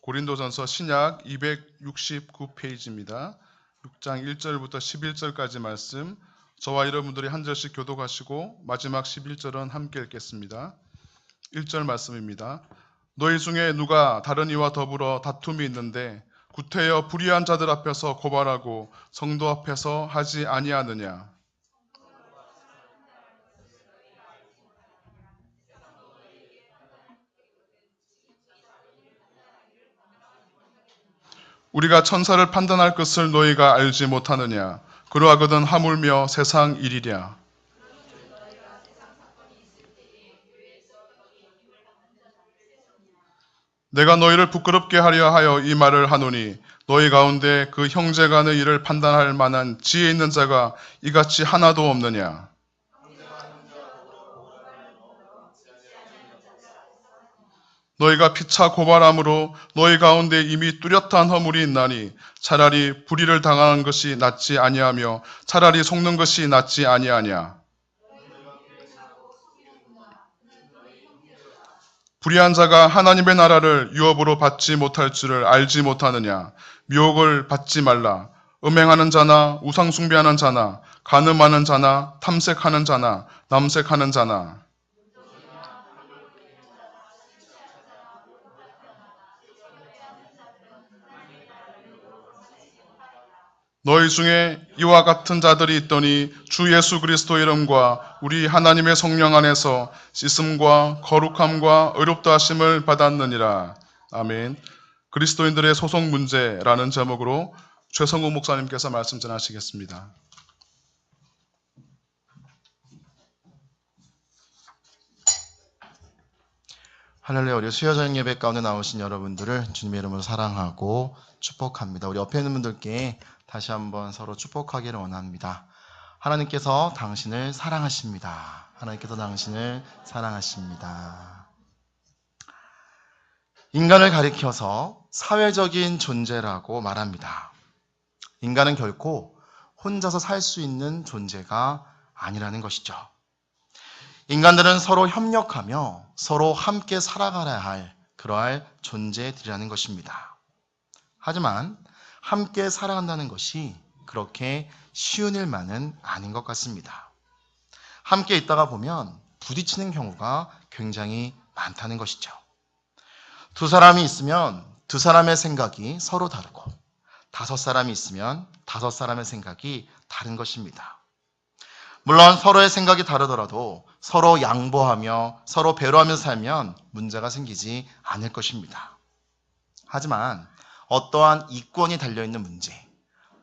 고린도전서 신약 269페이지입니다. 6장 1절부터 11절까지 말씀, 저와 여러분들이 한 절씩 교독하시고 마지막 11절은 함께 읽겠습니다. 1절 말씀입니다. 너희 중에 누가 다른 이와 더불어 다툼이 있는데 구태여 불의한 자들 앞에서 고발하고 성도 앞에서 하지 아니하느냐? 우리가 천사를 판단할 것을 너희가 알지 못하느냐? 그러하거든 하물며 세상 일이랴. 내가 너희를 부끄럽게 하려 하여 이 말을 하노니 너희 가운데 그 형제 간의 일을 판단할 만한 지혜 있는 자가 이같이 하나도 없느냐? 너희가 피차 고발함으로 너희 가운데 이미 뚜렷한 허물이 있나니 차라리 불의를 당하는 것이 낫지 아니하며 차라리 속는 것이 낫지 아니하냐. 불의한 자가 하나님의 나라를 유업으로 받지 못할 줄을 알지 못하느냐. 미혹을 받지 말라. 음행하는 자나 우상 숭배하는 자나 간음하는 자나 탐색하는 자나 남색하는 자나 너희 중에 이와 같은 자들이 있더니 주 예수 그리스도의 이름과 우리 하나님의 성령 안에서 씻음과 거룩함과 의롭다 하심을 받았느니라. 아멘. 그리스도인들의 소속 문제라는 제목으로 최성우 목사님께서 말씀 전하시겠습니다. 할렐루야. 우리 수요저녁 예배 가운데 나오신 여러분들을 주님의 이름으로 사랑하고 축복합니다. 우리 옆에 있는 분들께 다시 한번 서로 축복하기를 원합니다. 하나님께서 당신을 사랑하십니다. 하나님께서 당신을 사랑하십니다. 인간을 가리켜서 사회적인 존재라고 말합니다. 인간은 결코 혼자서 살 수 있는 존재가 아니라는 것이죠. 인간들은 서로 협력하며 서로 함께 살아가야 할 그러할 존재들이라는 것입니다. 하지만 함께 살아간다는 것이 그렇게 쉬운 일만은 아닌 것 같습니다. 함께 있다가 보면 부딪히는 경우가 굉장히 많다는 것이죠. 두 사람이 있으면 두 사람의 생각이 서로 다르고 다섯 사람이 있으면 다섯 사람의 생각이 다른 것입니다. 물론 서로의 생각이 다르더라도 서로 양보하며 서로 배려하며 살면 문제가 생기지 않을 것입니다. 하지만 어떠한 이권이 달려있는 문제,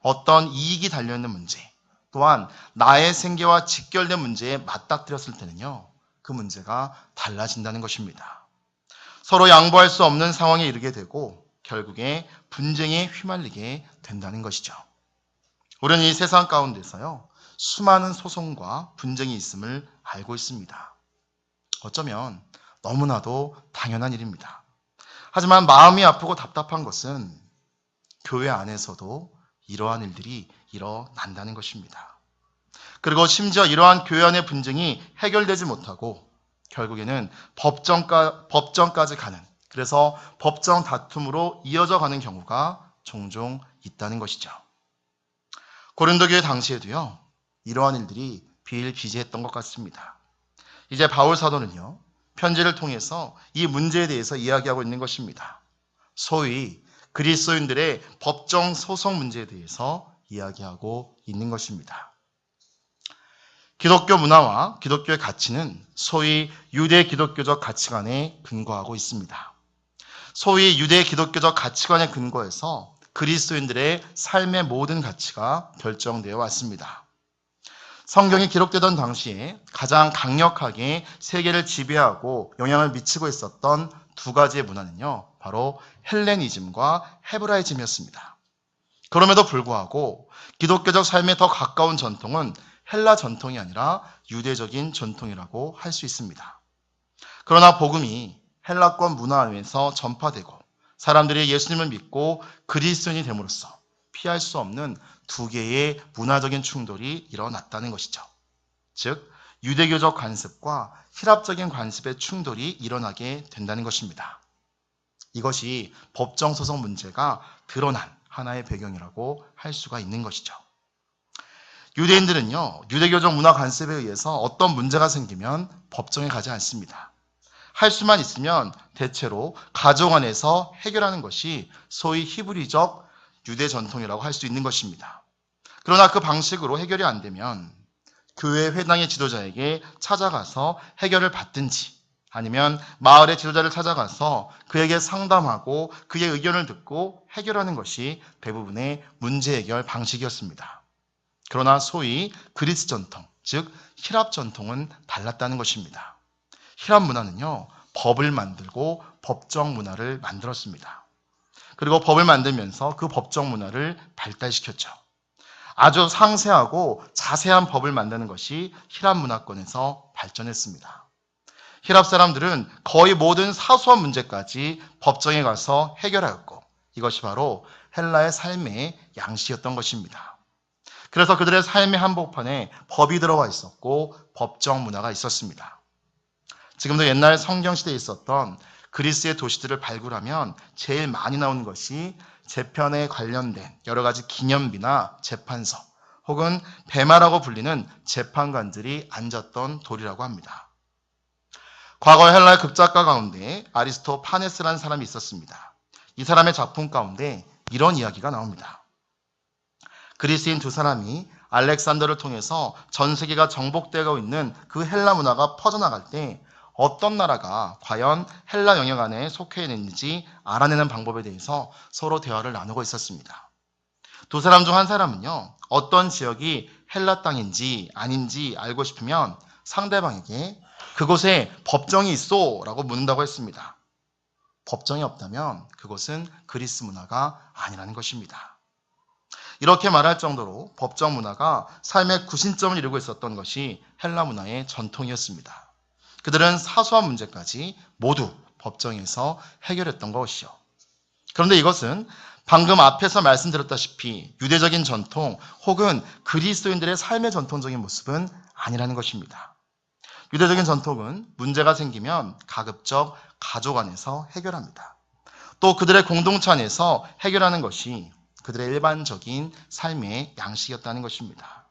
어떤 이익이 달려있는 문제, 또한 나의 생계와 직결된 문제에 맞닥뜨렸을 때는요, 그 문제가 달라진다는 것입니다. 서로 양보할 수 없는 상황에 이르게 되고 결국에 분쟁에 휘말리게 된다는 것이죠. 우리는 이 세상 가운데서요, 수많은 소송과 분쟁이 있음을 알고 있습니다. 어쩌면 너무나도 당연한 일입니다. 하지만 마음이 아프고 답답한 것은 교회 안에서도 이러한 일들이 일어난다는 것입니다. 그리고 심지어 이러한 교회 안의 분쟁이 해결되지 못하고 결국에는 법정까지 가는, 그래서 법정 다툼으로 이어져 가는 경우가 종종 있다는 것이죠. 고린도 교회 당시에도요, 이러한 일들이 비일비재했던 것 같습니다. 이제 바울 사도는요, 편지를 통해서 이 문제에 대해서 이야기하고 있는 것입니다. 소위 그리스도인들의 법정 소송 문제에 대해서 이야기하고 있는 것입니다. 기독교 문화와 기독교의 가치는 소위 유대 기독교적 가치관에 근거하고 있습니다. 소위 유대 기독교적 가치관에 근거해서 그리스도인들의 삶의 모든 가치가 결정되어 왔습니다. 성경이 기록되던 당시에 가장 강력하게 세계를 지배하고 영향을 미치고 있었던 두 가지의 문화는요, 바로 헬레니즘과 헤브라이즘이었습니다. 그럼에도 불구하고 기독교적 삶에 더 가까운 전통은 헬라 전통이 아니라 유대적인 전통이라고 할 수 있습니다. 그러나 복음이 헬라권 문화 안에서 전파되고 사람들이 예수님을 믿고 그리스도인이 됨으로써 피할 수 없는 두 개의 문화적인 충돌이 일어났다는 것이죠. 즉, 유대교적 관습과 힐랍적인 관습의 충돌이 일어나게 된다는 것입니다. 이것이 법정 소송 문제가 드러난 하나의 배경이라고 할 수가 있는 것이죠. 유대인들은요, 유대교적 문화 관습에 의해서 어떤 문제가 생기면 법정에 가지 않습니다. 할 수만 있으면 대체로 가정 안에서 해결하는 것이 소위 히브리적 유대 전통이라고 할 수 있는 것입니다. 그러나 그 방식으로 해결이 안 되면 교회 회당의 지도자에게 찾아가서 해결을 받든지 아니면 마을의 지도자를 찾아가서 그에게 상담하고 그의 의견을 듣고 해결하는 것이 대부분의 문제 해결 방식이었습니다. 그러나 소위 그리스 전통, 즉 히랍 전통은 달랐다는 것입니다. 히랍 문화는요, 법을 만들고 법정 문화를 만들었습니다. 그리고 법을 만들면서 그 법정 문화를 발달시켰죠. 아주 상세하고 자세한 법을 만드는 것이 히랍 문화권에서 발전했습니다. 히랍 사람들은 거의 모든 사소한 문제까지 법정에 가서 해결하였고 이것이 바로 헬라의 삶의 양식이었던 것입니다. 그래서 그들의 삶의 한복판에 법이 들어와 있었고 법정 문화가 있었습니다. 지금도 옛날 성경시대에 있었던 그리스의 도시들을 발굴하면 제일 많이 나오는 것이 재편에 관련된 여러 가지 기념비나 재판서 혹은 베마라고 불리는 재판관들이 앉았던 돌이라고 합니다. 과거 헬라의 극작가 가운데 아리스토파네스라는 사람이 있었습니다. 이 사람의 작품 가운데 이런 이야기가 나옵니다. 그리스인 두 사람이 알렉산더를 통해서 전 세계가 정복되고 있는 그 헬라 문화가 퍼져나갈 때 어떤 나라가 과연 헬라 영역 안에 속해 있는지 알아내는 방법에 대해서 서로 대화를 나누고 있었습니다. 두 사람 중 한 사람은요, 어떤 지역이 헬라 땅인지 아닌지 알고 싶으면 상대방에게 그곳에 법정이 있어 라고 묻는다고 했습니다. 법정이 없다면 그곳은 그리스 문화가 아니라는 것입니다. 이렇게 말할 정도로 법정 문화가 삶의 구심점을 이루고 있었던 것이 헬라 문화의 전통이었습니다. 그들은 사소한 문제까지 모두 법정에서 해결했던 것이요. 그런데 이것은 방금 앞에서 말씀드렸다시피 유대적인 전통 혹은 그리스도인들의 삶의 전통적인 모습은 아니라는 것입니다. 유대적인 전통은 문제가 생기면 가급적 가족 안에서 해결합니다. 또 그들의 공동체 안에서 해결하는 것이 그들의 일반적인 삶의 양식이었다는 것입니다.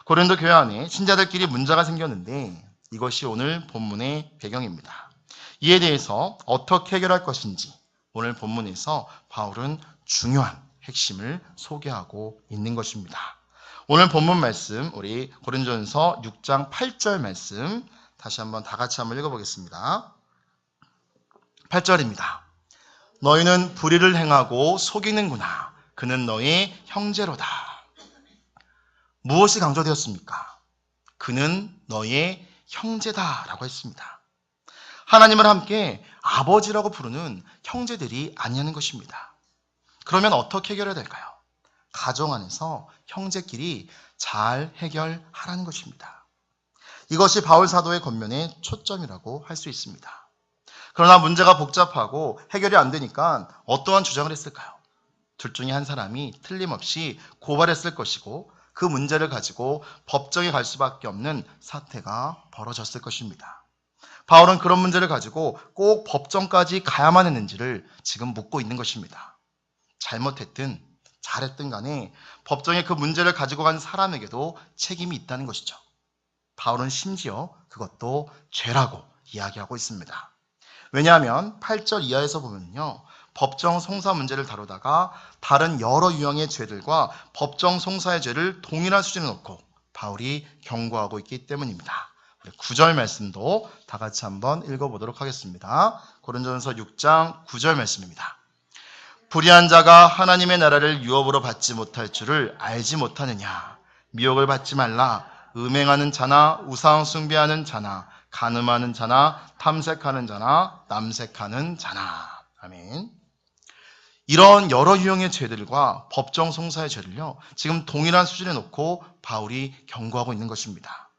고린도 교회 안에 신자들끼리 문제가 생겼는데 이것이 오늘 본문의 배경입니다. 이에 대해서 어떻게 해결할 것인지 오늘 본문에서 바울은 중요한 핵심을 소개하고 있는 것입니다. 오늘 본문 말씀 우리 고린도전서 6장 8절 말씀 다시 한번 다 같이 한번 읽어보겠습니다. 8절입니다. 너희는 불의를 행하고 속이는구나. 그는 너의 형제로다. 무엇이 강조되었습니까? 그는 너의 형제다라고 했습니다. 하나님을 함께 아버지라고 부르는 형제들이 아니냐는 것입니다. 그러면 어떻게 해결해야 될까요? 가정 안에서 형제끼리 잘 해결하라는 것입니다. 이것이 바울 사도의 권면의 초점이라고 할 수 있습니다. 그러나 문제가 복잡하고 해결이 안 되니까 어떠한 주장을 했을까요? 둘 중에 한 사람이 틀림없이 고발했을 것이고 그 문제를 가지고 법정에 갈 수밖에 없는 사태가 벌어졌을 것입니다. 바울은 그런 문제를 가지고 꼭 법정까지 가야만 했는지를 지금 묻고 있는 것입니다. 잘못했든 잘했든 간에 법정에 그 문제를 가지고 간 사람에게도 책임이 있다는 것이죠. 바울은 심지어 그것도 죄라고 이야기하고 있습니다. 왜냐하면 8절 이하에서 보면요, 법정 송사 문제를 다루다가 다른 여러 유형의 죄들과 법정 송사의 죄를 동일한 수준에 놓고 바울이 경고하고 있기 때문입니다. 우리 9절 말씀도 다 같이 한번 읽어보도록 하겠습니다. 고린도전서 6장 9절 말씀입니다. 불의한 자가 하나님의 나라를 유업으로 받지 못할 줄을 알지 못하느냐. 미혹을 받지 말라. 음행하는 자나 우상 숭배하는 자나 간음하는 자나 탐색하는 자나 남색하는 자나. 아멘. 이런 여러 유형의 죄들과 법정 송사의 죄를요, 지금 동일한 수준에 놓고 바울이 경고하고 있는 것입니다.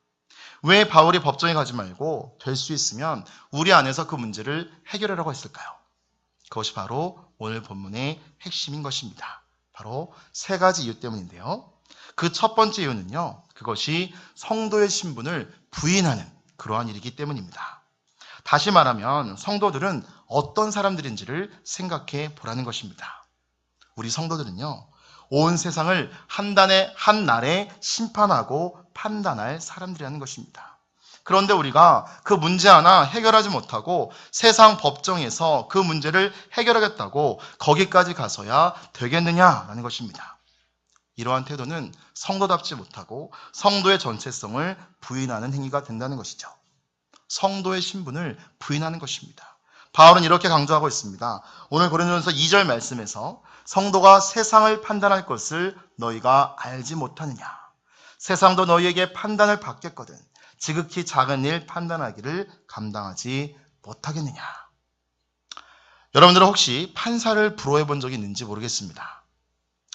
왜 바울이 법정에 가지 말고 될 수 있으면 우리 안에서 그 문제를 해결하라고 했을까요? 그것이 바로 오늘 본문의 핵심인 것입니다. 바로 세 가지 이유 때문인데요. 그 첫 번째 이유는요, 그것이 성도의 신분을 부인하는 그러한 일이기 때문입니다. 다시 말하면 성도들은 어떤 사람들인지를 생각해 보라는 것입니다. 우리 성도들은요, 온 세상을 한 날에 심판하고 판단할 사람들이라는 것입니다. 그런데 우리가 그 문제 하나 해결하지 못하고 세상 법정에서 그 문제를 해결하겠다고 거기까지 가서야 되겠느냐라는 것입니다. 이러한 태도는 성도답지 못하고 성도의 전체성을 부인하는 행위가 된다는 것이죠. 성도의 신분을 부인하는 것입니다. 바울은 이렇게 강조하고 있습니다. 오늘 고린도전서 2절 말씀에서 성도가 세상을 판단할 것을 너희가 알지 못하느냐. 세상도 너희에게 판단을 받겠거든 지극히 작은 일 판단하기를 감당하지 못하겠느냐. 여러분들은 혹시 판사를 부러워해 본 적이 있는지 모르겠습니다.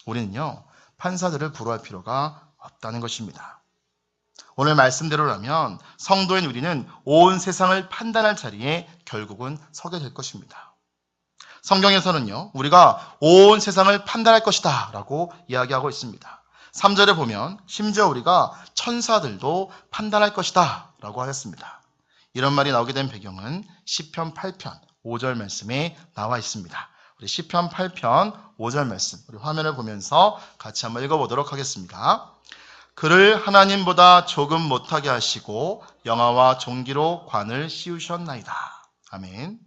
우리는요, 판사들을 부러워할 필요가 없다는 것입니다. 오늘 말씀대로라면 성도인 우리는 온 세상을 판단할 자리에 결국은 서게 될 것입니다. 성경에서는요, 우리가 온 세상을 판단할 것이다 라고 이야기하고 있습니다. 3절에 보면 심지어 우리가 천사들도 판단할 것이다 라고 하였습니다. 이런 말이 나오게 된 배경은 시편 8편 5절 말씀에 나와 있습니다. 우리 시편 8편 5절 말씀, 우리 화면을 보면서 같이 한번 읽어보도록 하겠습니다. 그를 하나님보다 조금 못하게 하시고 영화와 종기로 관을 씌우셨나이다. 아멘.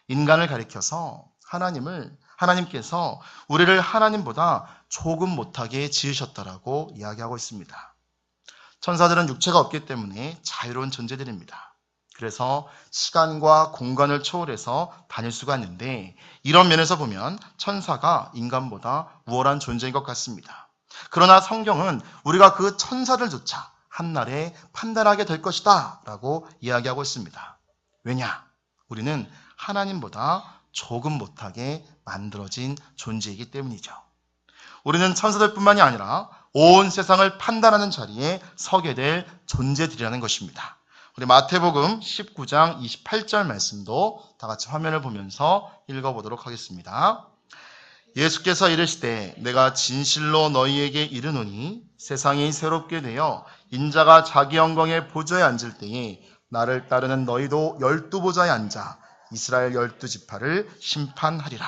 인간을 가리켜서 하나님께서 우리를 하나님보다 조금 못하게 지으셨다라고 이야기하고 있습니다. 천사들은 육체가 없기 때문에 자유로운 존재들입니다. 그래서 시간과 공간을 초월해서 다닐 수가 있는데 이런 면에서 보면 천사가 인간보다 우월한 존재인 것 같습니다. 그러나 성경은 우리가 그 천사들조차 한날에 판단하게 될 것이다 라고 이야기하고 있습니다. 왜냐? 우리는 하나님보다 조금 못하게 만들어진 존재이기 때문이죠. 우리는 천사들뿐만이 아니라 온 세상을 판단하는 자리에 서게 될 존재들이라는 것입니다. 우리 마태복음 19장 28절 말씀도 다 같이 화면을 보면서 읽어보도록 하겠습니다. 예수께서 이르시되 내가 진실로 너희에게 이르노니 세상이 새롭게 되어 인자가 자기 영광의 보좌에 앉을 때에 나를 따르는 너희도 12보좌에 앉아 이스라엘 12지파를 심판하리라.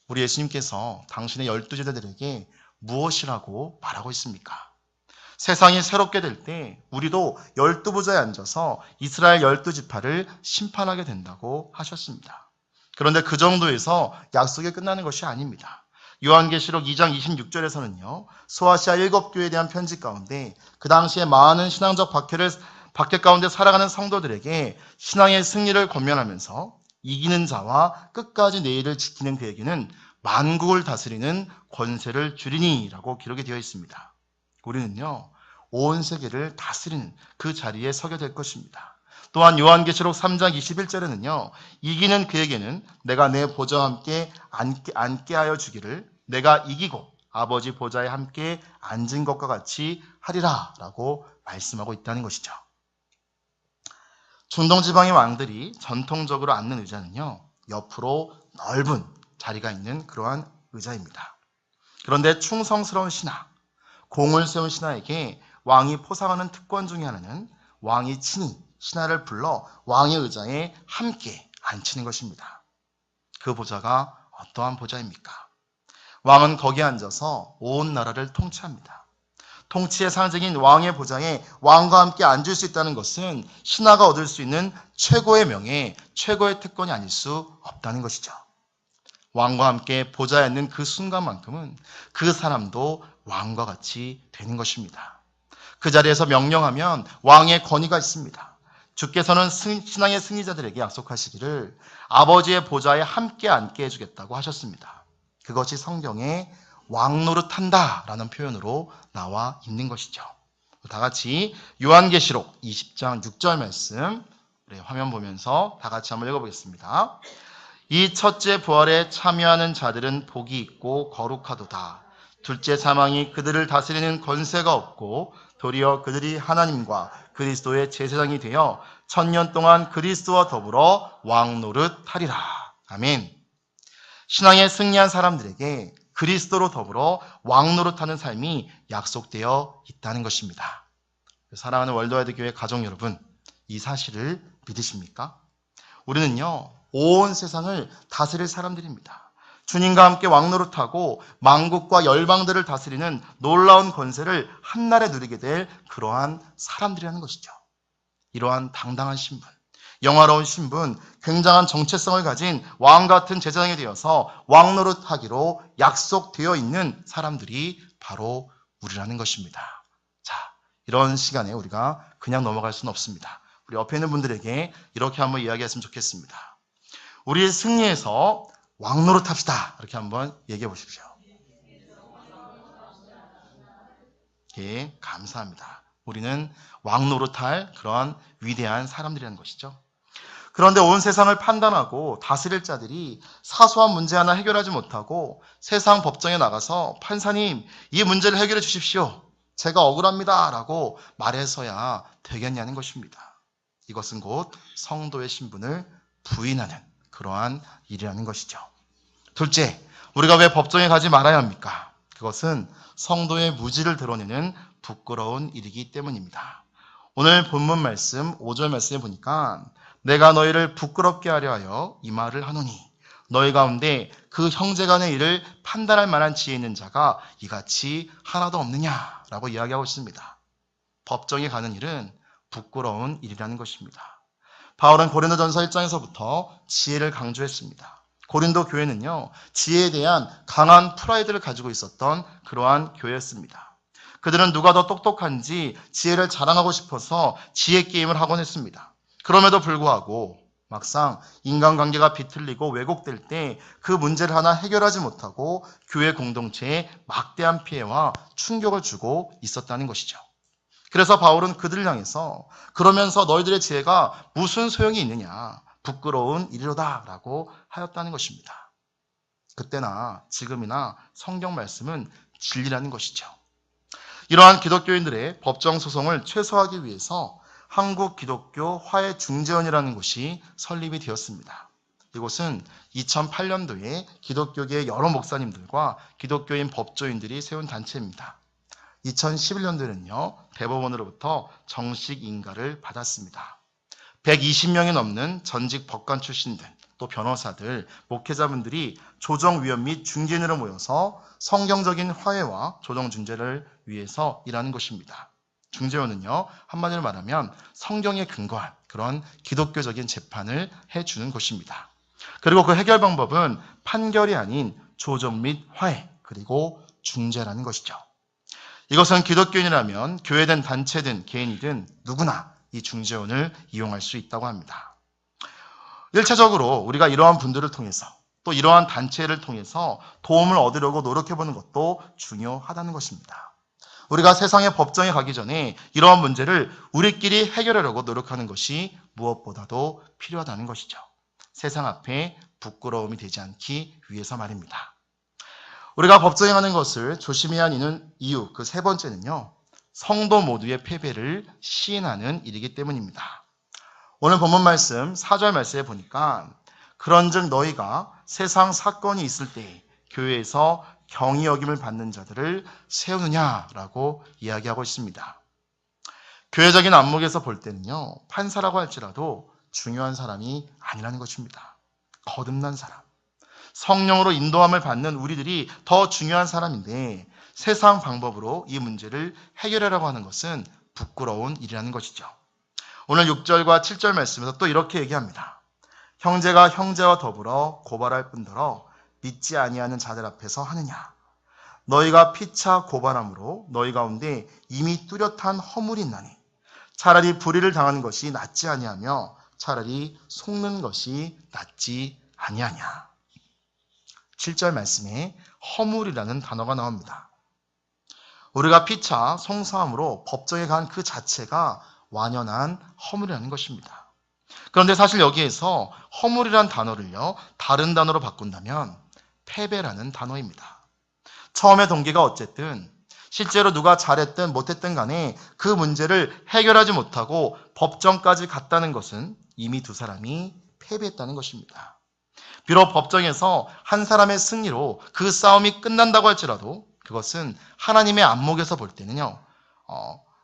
우리 예수님께서 당신의 12제자들에게 무엇이라고 말하고 있습니까? 세상이 새롭게 될 때 우리도 12보좌에 앉아서 이스라엘 12지파를 심판하게 된다고 하셨습니다. 그런데 그 정도에서 약속이 끝나는 것이 아닙니다. 요한계시록 2장 26절에서는요. 소아시아 7교회에 대한 편지 가운데 그 당시에 많은 신앙적 박해 가운데 살아가는 성도들에게 신앙의 승리를 권면하면서 이기는 자와 끝까지 내 일을 지키는 그에게는 만국을 다스리는 권세를 주리니 라고 기록이 되어 있습니다. 우리는요. 온 세계를 다스리는 그 자리에 서게 될 것입니다. 또한 요한계시록 3장 21절에는요. 이기는 그에게는 내가 내 보좌와 함께 앉게 하여 주기를 내가 이기고 아버지 보좌에 함께 앉은 것과 같이 하리라 라고 말씀하고 있다는 것이죠. 중동지방의 왕들이 전통적으로 앉는 의자는요. 옆으로 넓은 자리가 있는 그러한 의자입니다. 그런데 충성스러운 신하, 공을 세운 신하에게 왕이 포상하는 특권 중에 하나는 왕이 친히 신하를 불러 왕의 의자에 함께 앉히는 것입니다. 그 보좌가 어떠한 보좌입니까? 왕은 거기에 앉아서 온 나라를 통치합니다. 통치의 상징인 왕의 보좌에 왕과 함께 앉을 수 있다는 것은 신하가 얻을 수 있는 최고의 명예, 최고의 특권이 아닐 수 없다는 것이죠. 왕과 함께 보좌에 앉는 그 순간만큼은 그 사람도 왕과 같이 되는 것입니다. 그 자리에서 명령하면 왕의 권위가 있습니다. 주께서는 신앙의 승리자들에게 약속하시기를 아버지의 보좌에 함께 앉게 해주겠다고 하셨습니다. 그것이 성경에 왕노릇한다 라는 표현으로 나와 있는 것이죠. 다 같이 요한계시록 20장 6절 말씀 화면 보면서 다 같이 한번 읽어보겠습니다. 이 첫째 부활에 참여하는 자들은 복이 있고 거룩하도다. 둘째 사망이 그들을 다스리는 권세가 없고 도리어 그들이 하나님과 그리스도의 제사장이 되어 1000년 동안 그리스도와 더불어 왕노릇하리라. 아멘. 신앙에 승리한 사람들에게 그리스도로 더불어 왕노릇하는 삶이 약속되어 있다는 것입니다. 사랑하는 월드와이드 교회 가족 여러분, 이 사실을 믿으십니까? 우리는요, 온 세상을 다스릴 사람들입니다. 주님과 함께 왕노릇하고 만국과 열방들을 다스리는 놀라운 권세를 한날에 누리게 될 그러한 사람들이라는 것이죠. 이러한 당당한 신분, 영화로운 신분, 굉장한 정체성을 가진 왕 같은 제사장이 되어서 왕노릇하기로 약속되어 있는 사람들이 바로 우리라는 것입니다. 자, 이런 시간에 우리가 그냥 넘어갈 수는 없습니다. 우리 옆에 있는 분들에게 이렇게 한번 이야기했으면 좋겠습니다. 우리 승리해서 왕노릇합시다. 이렇게 한번 얘기해 보십시오. 예, 감사합니다. 우리는 왕노릇할 그런 위대한 사람들이라는 것이죠. 그런데 온 세상을 판단하고 다스릴 자들이 사소한 문제 하나 해결하지 못하고 세상 법정에 나가서 판사님, 이 문제를 해결해 주십시오. 제가 억울합니다. 라고 말해서야 되겠냐는 것입니다. 이것은 곧 성도의 신분을 부인하는 그러한 일이라는 것이죠. 둘째, 우리가 왜 법정에 가지 말아야 합니까? 그것은 성도의 무지를 드러내는 부끄러운 일이기 때문입니다. 오늘 본문 말씀 5절 말씀에 보니까 내가 너희를 부끄럽게 하려 하여 이 말을 하노니 너희 가운데 그 형제 간의 일을 판단할 만한 지혜 있는 자가 이같이 하나도 없느냐라고 이야기하고 있습니다. 법정에 가는 일은 부끄러운 일이라는 것입니다. 바울은 고린도전서 1장에서부터 지혜를 강조했습니다. 고린도 교회는요, 지혜에 대한 강한 프라이드를 가지고 있었던 그러한 교회였습니다. 그들은 누가 더 똑똑한지 지혜를 자랑하고 싶어서 지혜 게임을 하곤 했습니다. 그럼에도 불구하고 막상 인간관계가 비틀리고 왜곡될 때 그 문제를 하나 해결하지 못하고 교회 공동체에 막대한 피해와 충격을 주고 있었다는 것이죠. 그래서 바울은 그들을 향해서 그러면서 너희들의 지혜가 무슨 소용이 있느냐, 부끄러운 일이로다 라고 하였다는 것입니다. 그때나 지금이나 성경 말씀은 진리라는 것이죠. 이러한 기독교인들의 법정 소송을 최소화하기 위해서 한국기독교 화해중재원이라는 곳이 설립이 되었습니다. 이곳은 2008년도에 기독교계의 여러 목사님들과 기독교인 법조인들이 세운 단체입니다. 2011년도에는요, 대법원으로부터 정식 인가를 받았습니다. 120명이 넘는 전직 법관 출신들, 또 변호사들, 목회자분들이 조정위원 및 중재인으로 모여서 성경적인 화해와 조정중재를 위해서 일하는 것입니다. 중재원은요, 한마디로 말하면 성경에 근거한 그런 기독교적인 재판을 해주는 곳입니다. 그리고 그 해결 방법은 판결이 아닌 조정 및 화해, 그리고 중재라는 것이죠. 이것은 기독교인이라면 교회든 단체든 개인이든 누구나 이 중재원을 이용할 수 있다고 합니다. 1차적으로 우리가 이러한 분들을 통해서 또 이러한 단체를 통해서 도움을 얻으려고 노력해보는 것도 중요하다는 것입니다. 우리가 세상의 법정에 가기 전에 이러한 문제를 우리끼리 해결하려고 노력하는 것이 무엇보다도 필요하다는 것이죠. 세상 앞에 부끄러움이 되지 않기 위해서 말입니다. 우리가 법정에 가는 것을 조심해야 하는 이유, 그 세 번째는요, 성도 모두의 패배를 시인하는 일이기 때문입니다. 오늘 본문 말씀 4절 말씀에 보니까 그런즉 너희가 세상 사건이 있을 때 교회에서 경히 여김을 받는 자들을 세우느냐라고 이야기하고 있습니다. 교회적인 안목에서 볼 때는요, 판사라고 할지라도 중요한 사람이 아니라는 것입니다. 거듭난 사람, 성령으로 인도함을 받는 우리들이 더 중요한 사람인데 세상 방법으로 이 문제를 해결하려고 하는 것은 부끄러운 일이라는 것이죠. 오늘 6절과 7절 말씀에서 또 이렇게 얘기합니다. 형제가 형제와 더불어 고발할 뿐더러 믿지 아니하는 자들 앞에서 하느냐. 너희가 피차 고발함으로 너희 가운데 이미 뚜렷한 허물이 있나니 차라리 불의를 당하는 것이 낫지 아니하며 차라리 속는 것이 낫지 아니하냐. 7절 말씀에 허물이라는 단어가 나옵니다. 우리가 피차 송사함으로 법정에 간 그 자체가 완연한 허물이라는 것입니다. 그런데 사실 여기에서 허물이라는 단어를요, 다른 단어로 바꾼다면 패배라는 단어입니다. 처음의 동기가 어쨌든 실제로 누가 잘했든 못했든 간에 그 문제를 해결하지 못하고 법정까지 갔다는 것은 이미 두 사람이 패배했다는 것입니다. 비록 법정에서 한 사람의 승리로 그 싸움이 끝난다고 할지라도 그것은 하나님의 안목에서 볼 때는요,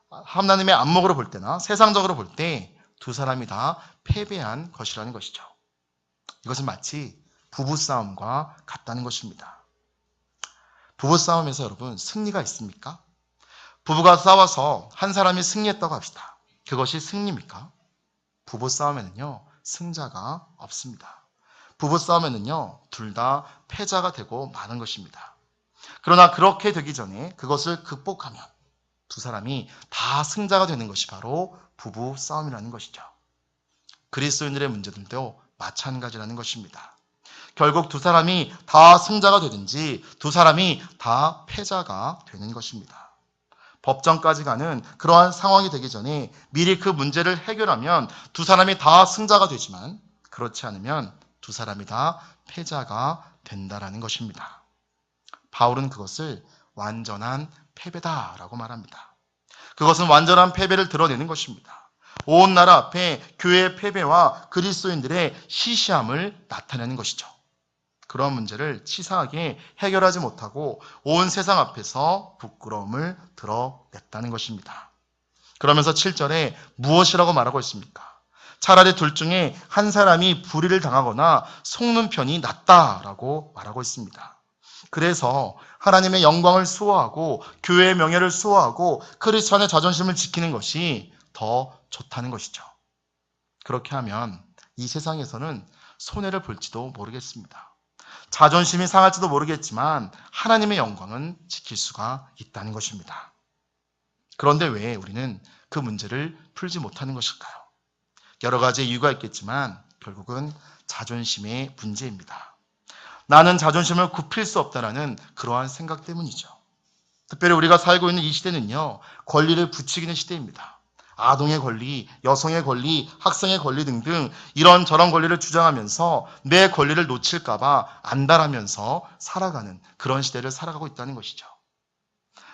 하나님의 안목으로 볼 때나 세상적으로 볼 때 두 사람이 다 패배한 것이라는 것이죠. 이것은 마치 부부싸움과 같다는 것입니다. 부부싸움에서 여러분 승리가 있습니까? 부부가 싸워서 한 사람이 승리했다고 합시다. 그것이 승리입니까? 부부싸움에는요, 승자가 없습니다. 부부싸움에는요, 둘 다 패자가 되고 마는 것입니다. 그러나 그렇게 되기 전에 그것을 극복하면 두 사람이 다 승자가 되는 것이 바로 부부싸움이라는 것이죠. 그리스도인들의 문제들도 마찬가지라는 것입니다. 결국 두 사람이 다 승자가 되든지 두 사람이 다 패자가 되는 것입니다. 법정까지 가는 그러한 상황이 되기 전에 미리 그 문제를 해결하면 두 사람이 다 승자가 되지만 그렇지 않으면 두 사람이 다 패자가 된다라는 것입니다. 바울은 그것을 완전한 패배다라고 말합니다. 그것은 완전한 패배를 드러내는 것입니다. 온 나라 앞에 교회의 패배와 그리스도인들의 시시함을 나타내는 것이죠. 그런 문제를 치사하게 해결하지 못하고 온 세상 앞에서 부끄러움을 드러냈다는 것입니다. 그러면서 7절에 무엇이라고 말하고 있습니까? 차라리 둘 중에 한 사람이 불의를 당하거나 속는 편이 낫다라고 말하고 있습니다. 그래서 하나님의 영광을 수호하고 교회의 명예를 수호하고 크리스천의 자존심을 지키는 것이 더 좋다는 것이죠. 그렇게 하면 이 세상에서는 손해를 볼지도 모르겠습니다. 자존심이 상할지도 모르겠지만 하나님의 영광은 지킬 수가 있다는 것입니다. 그런데 왜 우리는 그 문제를 풀지 못하는 것일까요? 여러 가지 이유가 있겠지만 결국은 자존심의 문제입니다. 나는 자존심을 굽힐 수 없다라는 그러한 생각 때문이죠. 특별히 우리가 살고 있는 이 시대는요, 권리를 부추기는 시대입니다. 아동의 권리, 여성의 권리, 학생의 권리 등등 이런 저런 권리를 주장하면서 내 권리를 놓칠까봐 안달하면서 살아가는 그런 시대를 살아가고 있다는 것이죠.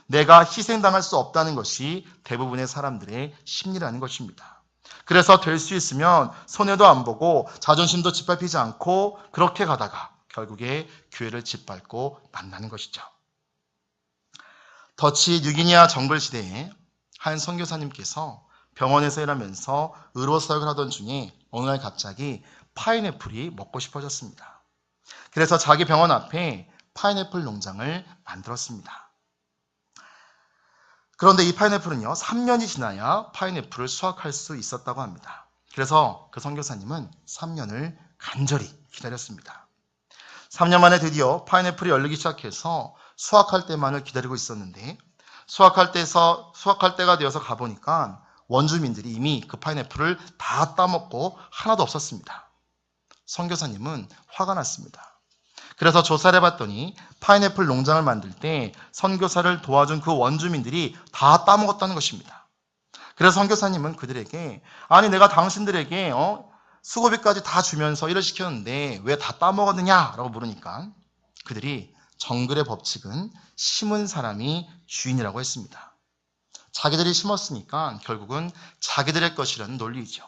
내가 희생당할 수 없다는 것이 대부분의 사람들의 심리라는 것입니다. 그래서 될 수 있으면 손해도 안 보고 자존심도 짓밟히지 않고 그렇게 가다가 결국에 교회를 짓밟고 만나는 것이죠. 더치 뉴기니아 정글 시대에 한 선교사님께서 병원에서 일하면서 의료 사역을 하던 중에 어느 날 갑자기 파인애플이 먹고 싶어졌습니다. 그래서 자기 병원 앞에 파인애플 농장을 만들었습니다. 그런데 이 파인애플은요, 3년이 지나야 파인애플을 수확할 수 있었다고 합니다. 그래서 그 선교사님은 3년을 간절히 기다렸습니다. 3년 만에 드디어 파인애플이 열리기 시작해서 수확할 때만을 기다리고 있었는데 수확할 때가 되어서 가보니까 원주민들이 이미 그 파인애플을 다 따먹고 하나도 없었습니다. 선교사님은 화가 났습니다. 그래서 조사를 해봤더니 파인애플 농장을 만들 때 선교사를 도와준 그 원주민들이 다 따먹었다는 것입니다. 그래서 선교사님은 그들에게 아니 내가 당신들에게 수고비까지 다 주면서 일을 시켰는데 왜 다 따먹었느냐라고 물으니까 그들이 정글의 법칙은 심은 사람이 주인이라고 했습니다. 자기들이 심었으니까 결국은 자기들의 것이라는 논리이죠.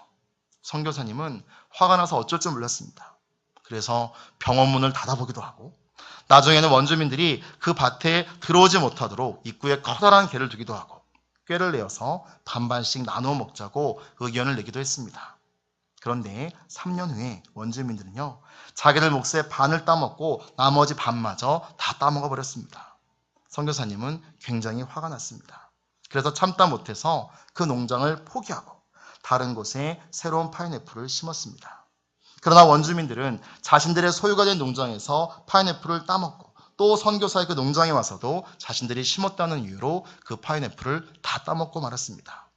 선교사님은 화가 나서 어쩔 줄 몰랐습니다. 그래서 병원 문을 닫아보기도 하고 나중에는 원주민들이 그 밭에 들어오지 못하도록 입구에 커다란 개를 두기도 하고 꾀를 내어서 반반씩 나누어 먹자고 의견을 내기도 했습니다. 그런데 3년 후에 원주민들은요, 자기들 몫의 반을 따먹고 나머지 반마저 다 따먹어 버렸습니다. 선교사님은 굉장히 화가 났습니다. 그래서 참다 못해서 그 농장을 포기하고 다른 곳에 새로운 파인애플을 심었습니다. 그러나 원주민들은 자신들의 소유가 된 농장에서 파인애플을 따먹고 또 선교사의 그 농장에 와서도 자신들이 심었다는 이유로 그 파인애플을 다 따먹고 말았습니다.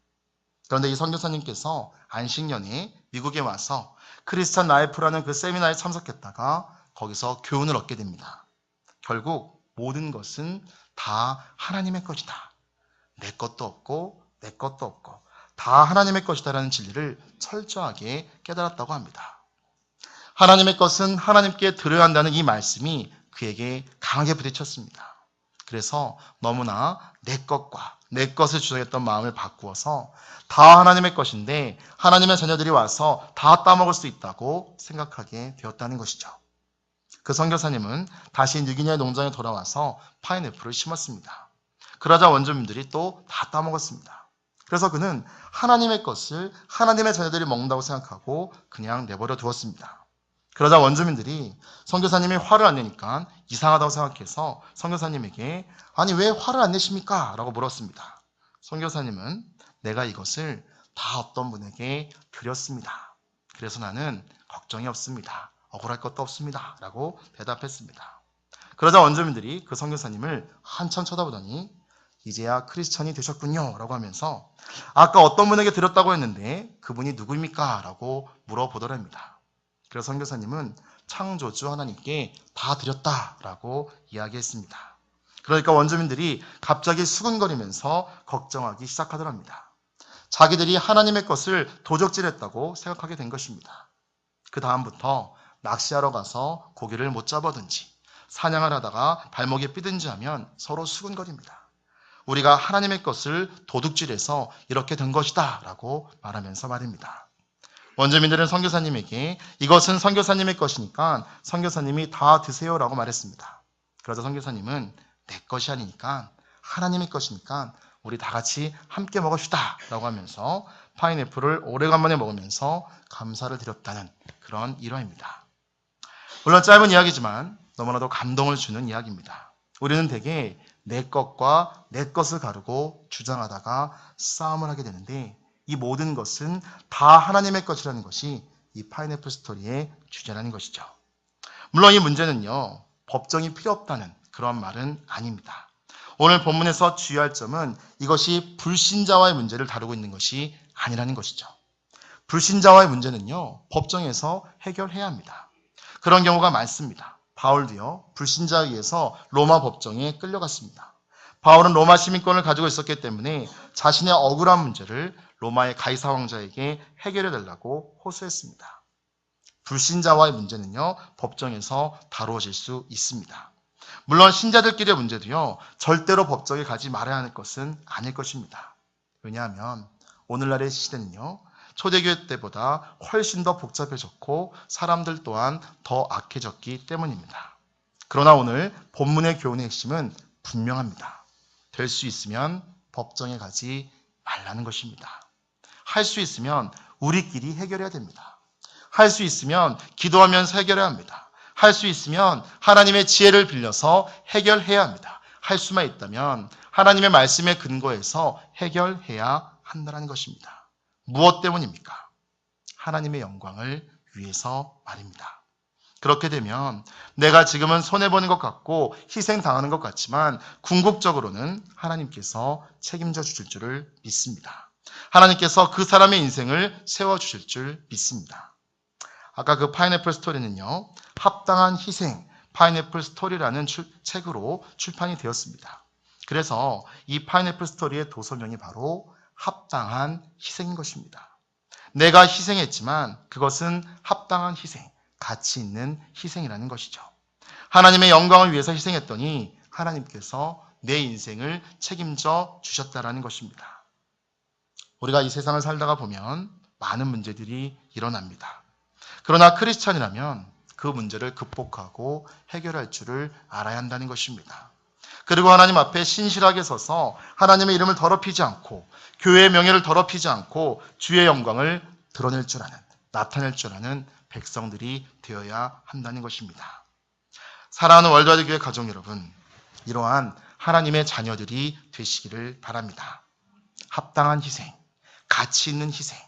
그런데 이 선교사님께서 안식년에 미국에 와서 크리스찬 라이프라는 그 세미나에 참석했다가 거기서 교훈을 얻게 됩니다. 결국 모든 것은 다 하나님의 것이다. 내 것도 없고 내 것도 없고 다 하나님의 것이다라는 진리를 철저하게 깨달았다고 합니다. 하나님의 것은 하나님께 드려야 한다는 이 말씀이 그에게 강하게 부딪혔습니다. 그래서 너무나 내 것과 내 것을 주장했던 마음을 바꾸어서 다 하나님의 것인데 하나님의 자녀들이 와서 다 따먹을 수 있다고 생각하게 되었다는 것이죠. 그 선교사님은 다시 뉴기니아 농장에 돌아와서 파인애플을 심었습니다. 그러자 원주민들이 또 다 따먹었습니다. 그래서 그는 하나님의 것을 하나님의 자녀들이 먹는다고 생각하고 그냥 내버려 두었습니다. 그러자 원주민들이 선교사님이 화를 안 내니까 이상하다고 생각해서 선교사님에게 아니 왜 화를 안 내십니까? 라고 물었습니다. 선교사님은 내가 이것을 다 어떤 분에게 드렸습니다. 그래서 나는 걱정이 없습니다. 억울할 것도 없습니다. 라고 대답했습니다. 그러자 원주민들이 그 선교사님을 한참 쳐다보더니 이제야 크리스천이 되셨군요. 라고 하면서 아까 어떤 분에게 드렸다고 했는데 그분이 누구입니까? 라고 물어보더랍니다. 그래서 선교사님은 창조주 하나님께 다 드렸다라고 이야기했습니다. 그러니까 원주민들이 갑자기 수근거리면서 걱정하기 시작하더랍니다. 자기들이 하나님의 것을 도적질했다고 생각하게 된 것입니다. 그 다음부터 낚시하러 가서 고기를 못 잡아든지 사냥을 하다가 발목에 삐든지 하면 서로 수근거립니다. 우리가 하나님의 것을 도둑질해서 이렇게 된 것이다 라고 말하면서 말입니다. 원주민들은 선교사님에게 이것은 선교사님의 것이니까 선교사님이 다 드세요라고 말했습니다. 그러자 선교사님은 내 것이 아니니까 하나님의 것이니까 우리 다 같이 함께 먹읍시다 라고 하면서 파인애플을 오래간만에 먹으면서 감사를 드렸다는 그런 일화입니다. 물론 짧은 이야기지만 너무나도 감동을 주는 이야기입니다. 우리는 대개 내 것과 내 것을 가르고 주장하다가 싸움을 하게 되는데 이 모든 것은 다 하나님의 것이라는 것이 이 파인애플 스토리의 주제라는 것이죠. 물론 이 문제는요, 법정이 필요 없다는 그런 말은 아닙니다. 오늘 본문에서 주의할 점은 이것이 불신자와의 문제를 다루고 있는 것이 아니라는 것이죠. 불신자와의 문제는요, 법정에서 해결해야 합니다. 그런 경우가 많습니다. 바울도요, 불신자에 의해서 로마 법정에 끌려갔습니다. 바울은 로마 시민권을 가지고 있었기 때문에 자신의 억울한 문제를 로마의 가이사 왕자에게 해결해 달라고 호소했습니다. 불신자와의 문제는요, 법정에서 다루어질 수 있습니다. 물론 신자들끼리의 문제도요, 절대로 법정에 가지 말아야 하는 것은 아닐 것입니다. 왜냐하면 오늘날의 시대는요, 초대교회 때보다 훨씬 더 복잡해졌고 사람들 또한 더 악해졌기 때문입니다. 그러나 오늘 본문의 교훈의 핵심은 분명합니다. 될 수 있으면 법정에 가지 말라는 것입니다. 할 수 있으면 우리끼리 해결해야 됩니다. 할 수 있으면 기도하면서 해결해야 합니다. 할 수 있으면 하나님의 지혜를 빌려서 해결해야 합니다. 할 수만 있다면 하나님의 말씀에 근거해서 해결해야 한다는 것입니다. 무엇 때문입니까? 하나님의 영광을 위해서 말입니다. 그렇게 되면 내가 지금은 손해보는 것 같고 희생당하는 것 같지만 궁극적으로는 하나님께서 책임져 주실 줄을 믿습니다. 하나님께서 그 사람의 인생을 세워주실 줄 믿습니다. 아까 그 파인애플 스토리는요, 합당한 희생, 파인애플 스토리라는 책으로 출판이 되었습니다. 그래서 이 파인애플 스토리의 도서명이 바로 합당한 희생인 것입니다. 내가 희생했지만 그것은 합당한 희생, 가치 있는 희생이라는 것이죠. 하나님의 영광을 위해서 희생했더니 하나님께서 내 인생을 책임져 주셨다라는 것입니다. 우리가 이 세상을 살다가 보면 많은 문제들이 일어납니다. 그러나 크리스찬이라면 그 문제를 극복하고 해결할 줄을 알아야 한다는 것입니다. 그리고 하나님 앞에 신실하게 서서 하나님의 이름을 더럽히지 않고 교회의 명예를 더럽히지 않고 주의 영광을 드러낼 줄 아는, 나타낼 줄 아는 백성들이 되어야 한다는 것입니다. 사랑하는 월드와이드 교회 가족 여러분, 이러한 하나님의 자녀들이 되시기를 바랍니다. 합당한 희생, 가치 있는 희생,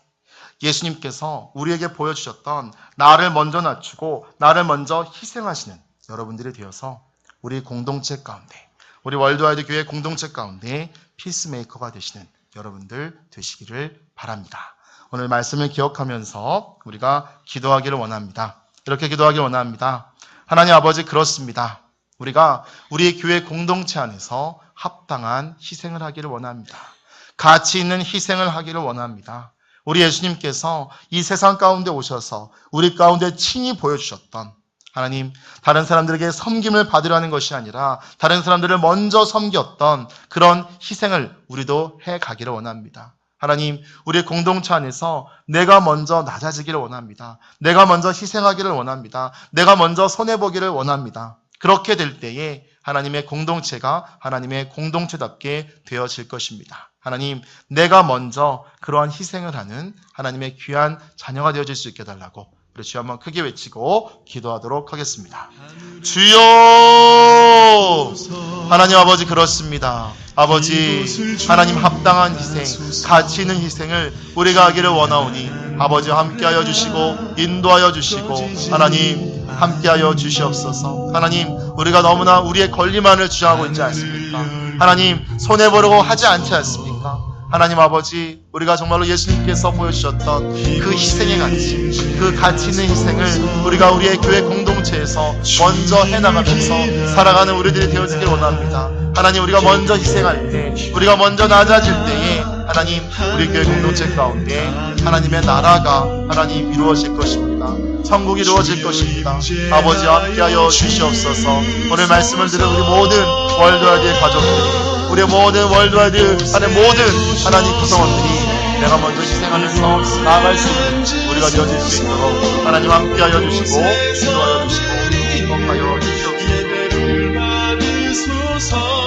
예수님께서 우리에게 보여주셨던 나를 먼저 낮추고 나를 먼저 희생하시는 여러분들이 되어서 우리 공동체 가운데, 우리 월드와이드 교회 공동체 가운데 피스메이커가 되시는 여러분들 되시기를 바랍니다. 오늘 말씀을 기억하면서 우리가 기도하기를 원합니다. 이렇게 기도하기를 원합니다. 하나님 아버지, 그렇습니다. 우리가 우리 교회 공동체 안에서 합당한 희생을 하기를 원합니다. 가치 있는 희생을 하기를 원합니다. 우리 예수님께서 이 세상 가운데 오셔서 우리 가운데 친히 보여주셨던 하나님, 다른 사람들에게 섬김을 받으려는 것이 아니라 다른 사람들을 먼저 섬겼던 그런 희생을 우리도 해가기를 원합니다. 하나님, 우리 공동체 안에서 내가 먼저 낮아지기를 원합니다. 내가 먼저 희생하기를 원합니다. 내가 먼저 손해보기를 원합니다. 그렇게 될 때에 하나님의 공동체가 하나님의 공동체답게 되어질 것입니다. 하나님, 내가 먼저 그러한 희생을 하는 하나님의 귀한 자녀가 되어질 수 있게 해달라고 우리 주여 한번 크게 외치고 기도하도록 하겠습니다. 주여! 하나님 아버지 그렇습니다. 아버지 하나님 합당한 희생, 가치 있는 희생을 우리가 하기를 원하오니 아버지와 함께하여 주시고 인도하여 주시고 하나님 함께하여 주시옵소서. 하나님 우리가 너무나 우리의 권리만을 주장하고 있지 않습니까? 하나님 손해보려고 하지 않지 않습니까? 하나님 아버지 우리가 정말로 예수님께서 보여주셨던 그 희생의 가치, 그 가치 있는 희생을 우리가 우리의 교회 공동체에서 먼저 해나가면서 살아가는 우리들이 되어지길 원합니다. 하나님 우리가 먼저 희생할 때, 우리가 먼저 낮아질 때에 하나님 우리 교회 공동체 가운데 하나님의 나라가 하나님 이루어질 것입니다. 천국이 이루어질 것입니다. 아버지와 함께하여 주시옵소서. 오늘 말씀을 들은 우리 모든 월드와이드의 가족들이, 우리 모든 월드와이드 안에 모든 하나님 구성원들이 내가 먼저 희생하면서 나아갈 수 있는 우리가 되어질 수 있도록 하나님 함께하여 주시고 인도하여 주시고 축복하여 주시옵소서.